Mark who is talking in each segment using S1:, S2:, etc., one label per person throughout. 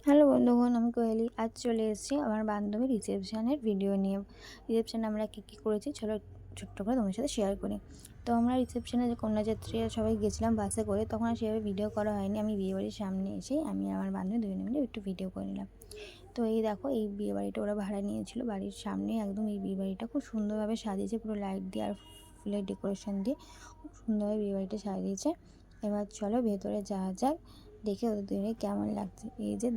S1: Hello বন্ধুগণ, আমি কোয়েলি। আজ চলে এসেছি আমার বান্ধবীর রিসেপশনের ভিডিও নিয়ে। রিসেপশনে আমরা কী করেছি চলো ছোট্ট করে তোমার সাথে শেয়ার করি। তো আমরা রিসেপশনে যে কন্যাযাত্রীরা সবাই গেছিলাম বাসে করে, তখন আর সেভাবে ভিডিও করা হয়নি। আমি বিয়েবাড়ির সামনে এসেই আমি আর আমার বান্ধবী দুজনে মিলে একটু ভিডিও করে নিলাম। তো এই দেখো, এই বিয়েবাড়িটা ওরা ভাড়া নিয়েছিল বাড়ির সামনে একদম। এই বিয়েবাড়িটা খুব সুন্দরভাবে সাজিয়েছে, পুরো লাইট দিয়ে আর ফুলের ডেকোরেশন দিয়ে খুব সুন্দরভাবে বিয়েবাড়িটা সাজিয়েছে। এবার চলো ভেতরে যাওয়া যাক, দেখে ওদের দুজনে কেমন লাগছে। এই যে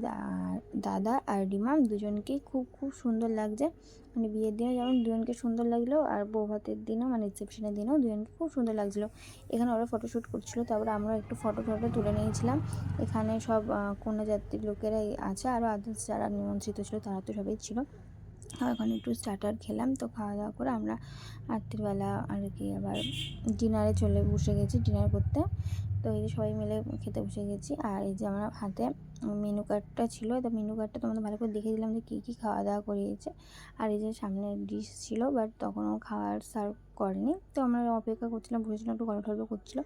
S1: দাদা আর ডিমাম দুজনকেই খুব খুব সুন্দর লাগছে। মানে বিয়ের দিনে যেমন দুজনকে সুন্দর লাগলো, আর বউ ভাতের দিনও মানে রিসেপশনের দিনেও দুজনকে খুব সুন্দর লাগছিলো। এখানে ওরা ফটোশ্যুট করছিলো, তারপরে আমরা একটু ফটো তুলে নিয়েছিলাম। এখানে সব কন্যাযাত্রীর লোকেরাই আছে, আরও আদার্স যারা নিমন্ত্রিত ছিল তারা তো সবাই ছিল। আর ওখানে একটু স্টার্টার খেলাম। তো খাওয়া দাওয়া করে আমরা রাত্রিবেলা আর কি আবার ডিনারে চলে বসে গেছি ডিনার করতে। তো এই যে সবাই মিলে খেতে বসে গেছি। আর এই যে আমার হাতে মেনু কার্ডটা ছিল, তো মেনু কার্ডটা তোমাদের ভালো করে দেখে দিলাম যে কী কী খাওয়া দাওয়া করিয়েছে। আর এই যে সামনে ডিশ ছিল, বাট তখনও খাওয়ার সার্ভ করেনি। তো আমরা অপেক্ষা করছিলাম, বসেছিলাম, একটু গল্প টল্প করছিলো।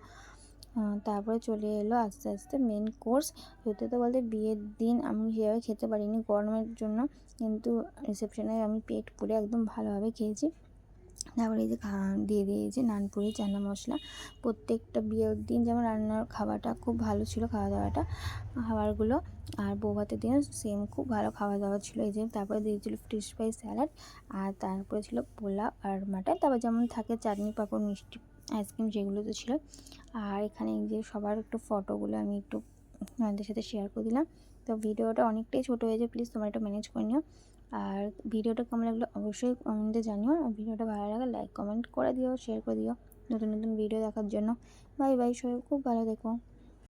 S1: তারপরে চলে এলো আস্তে আস্তে মেন কোর্স। সত্যি কথা বলতে বিয়ের দিন আমি সেভাবে খেতে পারিনি গরমের জন্য, কিন্তু রিসেপশনে আমি পেট পুরে একদম ভালোভাবে খেয়েছি। তারপরে এই যে দিয়ে দিয়েছে নানপুরি, চানা মশলা। প্রত্যেকটা বিয়ের দিন যেমন রান্নার খাবারটা খুব ভালো ছিল, খাবারগুলো। আর বউ ভাতের দিনও সেম খুব ভালো খাওয়া দাওয়া ছিল। এই যে তারপরে দিয়েছিল ফিশ ফ্রাই, স্যালাড, আর তারপরে ছিল পোলাও আর মাটন। তারপর যেমন থাকে চাটনি, পাঁপড়, মিষ্টি, আইসক্রিম, সেগুলো তো ছিল। আর এখানে এই যে সবার একটু ফটোগুলো আমি একটু আপনাদের সাথে শেয়ার করে দিলাম। তো ভিডিওটা অনেকটাই ছোটো হয়েছে, প্লিজ তোমরা এটা ম্যানেজ করে নিও। আর ভিডিওটা কেমন লাগলো অবশ্যই কমেন্টে জানিও। আর ভিডিওটা ভালো লাগলে লাইক কমেন্ট করে দিও, শেয়ার করে দিও নতুন নতুন ভিডিও দেখার জন্য। বাই বাই, সবাই খুব ভালো থেকো।